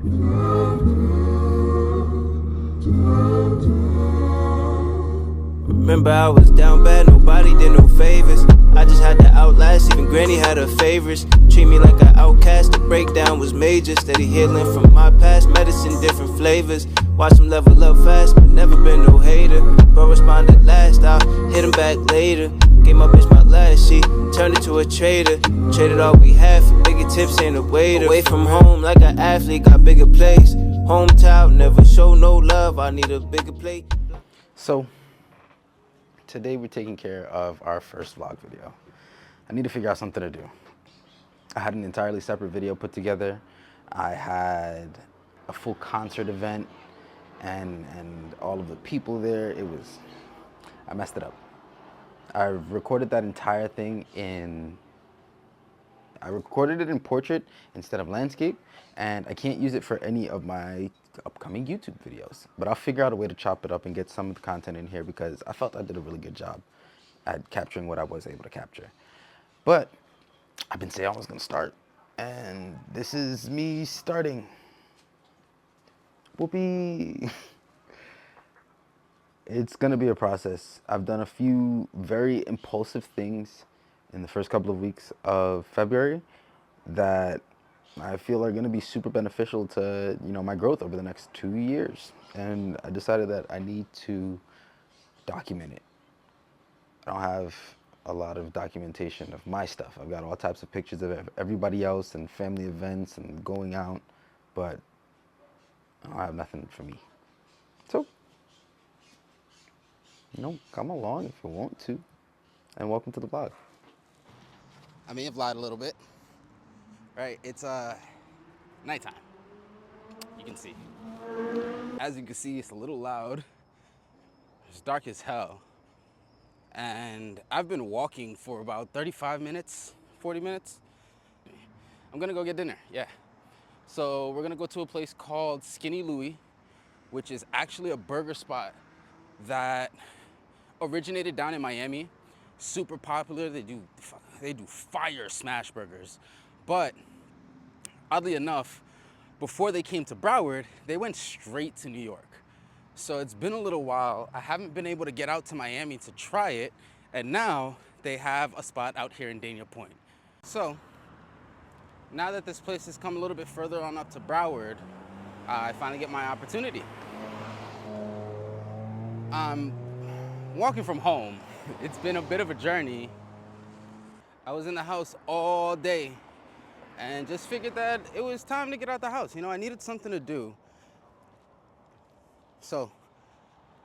Remember I was down bad, nobody did no favors. I just had to outlast, even granny had her favorites. Treat me like an outcast, the breakdown was major. Steady healing from my past, medicine different flavors. Watch him level up fast, but never been no hater. Bro responded last, I'll hit him back later. Gave my bitch my last, she turned it to a trader. Traded all we had for bigger tips and a waiter. Away from home like an athlete, got bigger plays. Hometown, never show no love, I need a bigger plate. So, today we're taking care of our first vlog video. I need to figure out something to do. I had an entirely separate video put together. I had a full concert event and all of the people there. I messed it up. I recorded that entire thing I recorded it in portrait instead of landscape, and I can't use it for any of my upcoming YouTube videos. But I'll figure out a way to chop it up and get some of the content in here because I felt I did a really good job at capturing what I was able to capture. But I've been saying I was gonna start, and this is me starting. Whoopee. It's gonna be a process. I've done a few very impulsive things in the first couple of weeks of February that I feel are gonna be super beneficial to, my growth over the next 2 years. And I decided that I need to document it. I don't have a lot of documentation of my stuff. I've got all types of pictures of everybody else and family events and going out, but I don't have nothing for me. So, come along if you want to, and welcome to the vlog. I may have lied a little bit, right? It's nighttime. You can see. As you can see, it's a little loud. It's dark as hell. And I've been walking for about 35 minutes, 40 minutes. I'm gonna go get dinner, yeah. So we're gonna go to a place called Skinny Louie, which is actually a burger spot that originated down in Miami. Super popular. They do fire smash burgers. But oddly enough, before they came to Broward, they went straight to New York. So it's been a little while. I haven't been able to get out to Miami to try it. And now they have a spot out here in Dania Point. So now that this place has come a little bit further on up to Broward, I finally get my opportunity. I'm walking from home. It's been a bit of a journey. I was in the house all day and just figured that it was time to get out the house. I needed something to do. So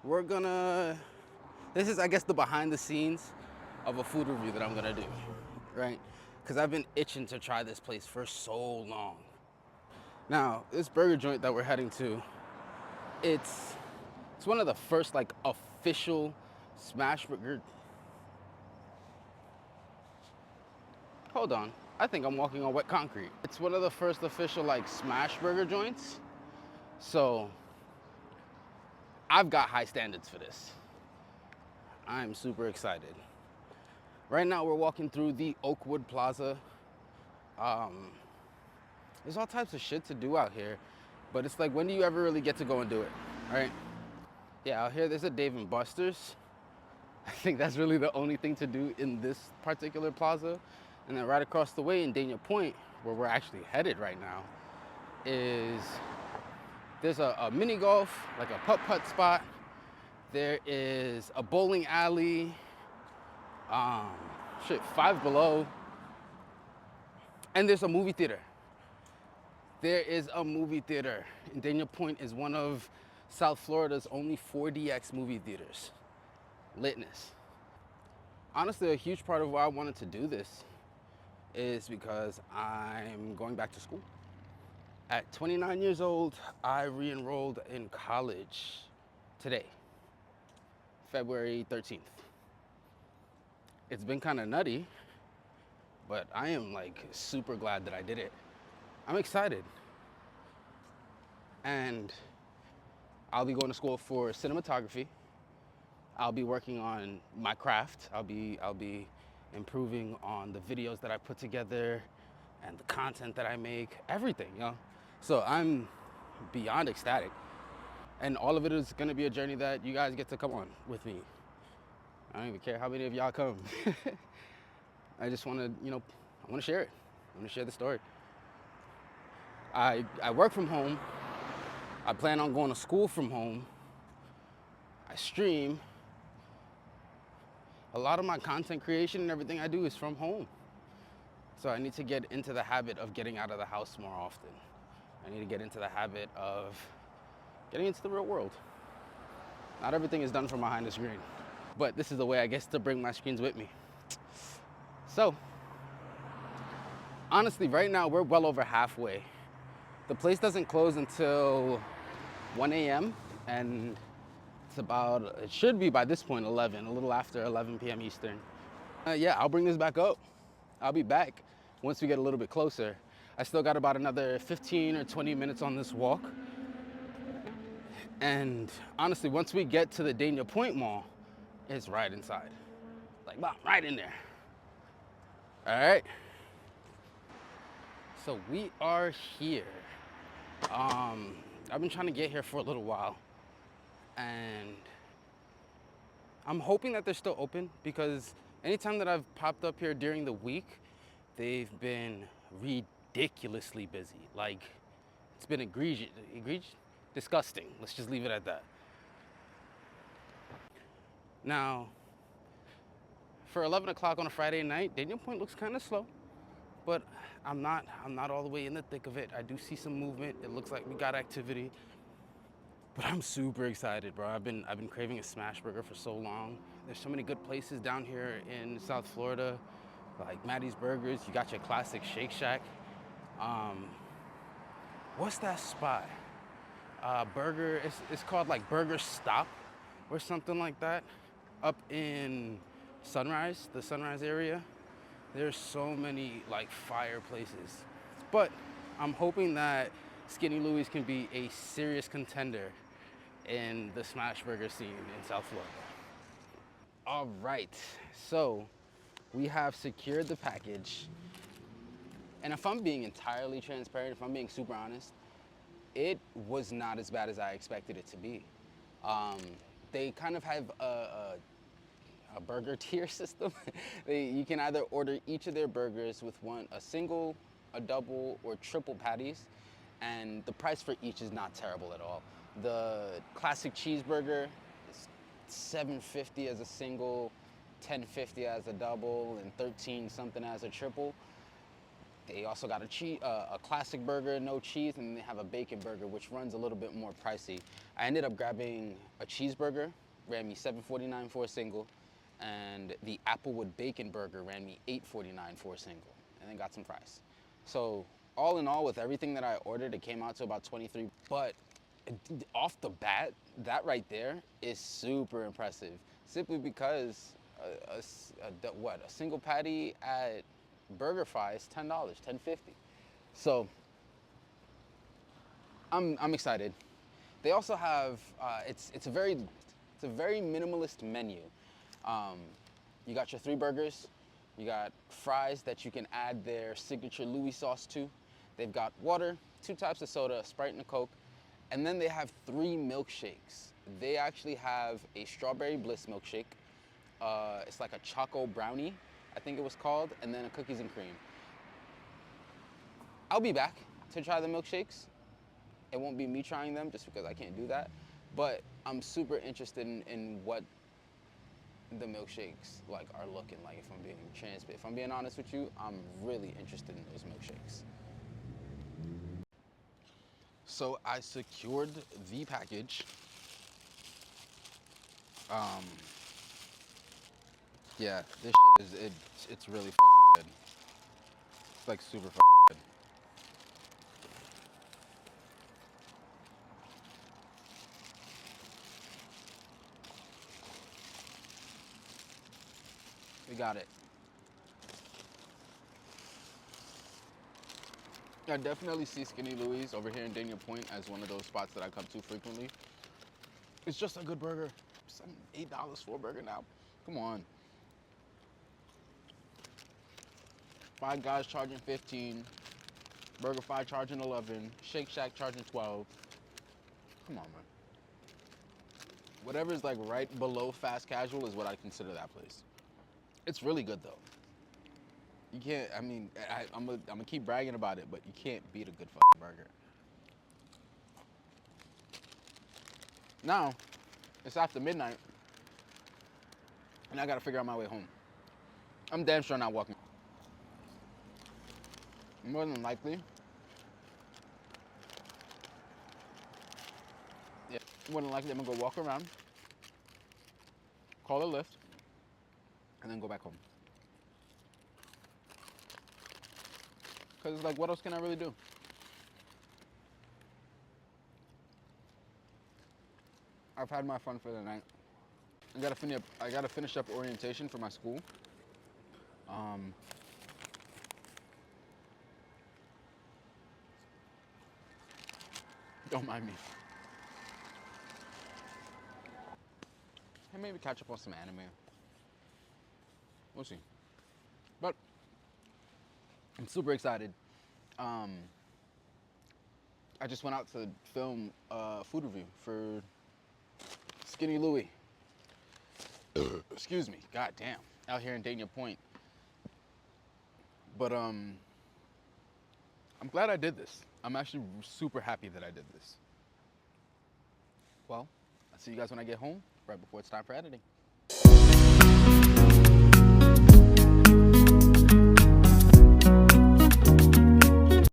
this is, I guess, the behind the scenes of a food review that I'm gonna do, right? Because I've been itching to try this place for so long. Now, this burger joint that we're heading to, it's one of the first official smash burger. Hold on, I think I'm walking on wet concrete. It's one of the first official smash burger joints. So I've got high standards for this. I'm super excited. Right now we're walking through the Oakwood Plaza. There's all types of shit to do out here, but it's when do you ever really get to go and do it, right? Yeah, out here there's a Dave & Buster's. I think that's really the only thing to do in this particular plaza. And then right across the way in Dania Point, where we're actually headed right now, there's a mini golf, a putt-putt spot. There is a bowling alley, Five Below. And there's a movie theater. There is a movie theater. And Dania Point is one of South Florida's only 4DX movie theaters. Litness. Honestly, a huge part of why I wanted to do this is because I'm going back to school. At 29 years old, I re-enrolled in college today, February 13th. It's been kind of nutty, but I am super glad that I did it. I'm excited. And I'll be going to school for cinematography. I'll be working on my craft. I'll be improving on the videos that I put together and the content that I make, everything, So I'm beyond ecstatic. And all of it is gonna be a journey that you guys get to come on with me. I don't even care how many of y'all come. I just wanna, I wanna share it. I wanna share the story. I work from home. I plan on going to school from home. I stream. A lot of my content creation and everything I do is from home. So I need to get into the habit of getting out of the house more often. I need to get into the habit of getting into the real world. Not everything is done from behind the screen, but this is the way I guess to bring my screens with me. So, honestly, right now we're well over halfway. The place doesn't close until 1 a.m. and it should be by this point 11, a little after 11 p.m. Eastern. Yeah, I'll bring this back up. I'll be back once we get a little bit closer. I still got about another 15 or 20 minutes on this walk. And honestly, once we get to the Dania Point Mall, it's right inside. Like, wow, right in there. All right. So we are here. I've been trying to get here for a little while. And I'm hoping that they're still open because anytime that I've popped up here during the week, they've been ridiculously busy. Like, it's been egregious, disgusting. Let's just leave it at that. Now, for 11 o'clock on a Friday night, Dania Point looks kind of slow, but I'm not all the way in the thick of it. I do see some movement. It looks like we got activity. But I'm super excited, bro. I've been craving a smash burger for so long. There's so many good places down here in South Florida, like Maddie's Burgers. You got your classic Shake Shack. What's that spot? Burger. It's called like Burger Stop, or something like that. Up in Sunrise, the Sunrise area. There's so many like fire places. But I'm hoping that Skinny Louie's can be a serious contender in the smash burger scene in South Florida. All right, so we have secured the package. And if I'm being entirely transparent, if I'm being super honest, it was not as bad as I expected it to be. They kind of have a burger tier system. You can either order each of their burgers with a single, a double, or triple patties, and the price for each is not terrible at all. The classic cheeseburger is $7.50 as a single, $10.50 as a double, and $13 something as a triple. They also got a classic burger, no cheese, and they have a bacon burger, which runs a little bit more pricey. I ended up grabbing a cheeseburger, ran me $7.49 for a single, and the Applewood bacon burger ran me $8.49 for a single, and then got some fries. So all in all, with everything that I ordered, it came out to about $23. But off the bat, that right there is super impressive, simply because a single patty at BurgerFi is $10, $10.50. So I'm excited. They also have it's a very minimalist menu. You got your 3 burgers, you got fries that you can add their signature Louis sauce to. They've got water, 2 types of soda, a Sprite and a Coke, and then they have 3 milkshakes. They actually have a strawberry bliss milkshake. It's like a choco brownie, I think it was called, and then a cookies and cream. I'll be back to try the milkshakes. It won't be me trying them just because I can't do that, but I'm super interested in what the milkshakes are looking like. If I'm being honest with you, I'm really interested in those milkshakes. So I secured the package. Yeah, this shit it's really fucking good. It's like super fucking good. We got it. I definitely see Skinny Louie's over here in Dania Point as one of those spots that I come to frequently. It's just a good burger. $8 for a burger now. Come on. 5 guys charging 15. BurgerFi charging 11, Shake Shack charging 12. Come on, man. Whatever's like right below fast casual is what I consider that place. It's really good though. You can't, I mean, I'm gonna keep bragging about it, but you can't beat a good fucking burger. Now, it's after midnight, and I gotta figure out my way home. I'm damn sure not walking. More than likely, yeah, more than likely I'm gonna go walk around, call a Lyft, and then go back home. Cause it's like, what else can I really do? I've had my fun for the night. I gotta finish up orientation for my school. Don't mind me. And maybe catch up on some anime. We'll see. But I'm super excited. I just went out to film a food review for Skinny Louie. Excuse me, god damn. Out here in Dania Point. But I'm glad I did this. I'm actually super happy that I did this. Well, I'll see you guys when I get home, right before it's time for editing.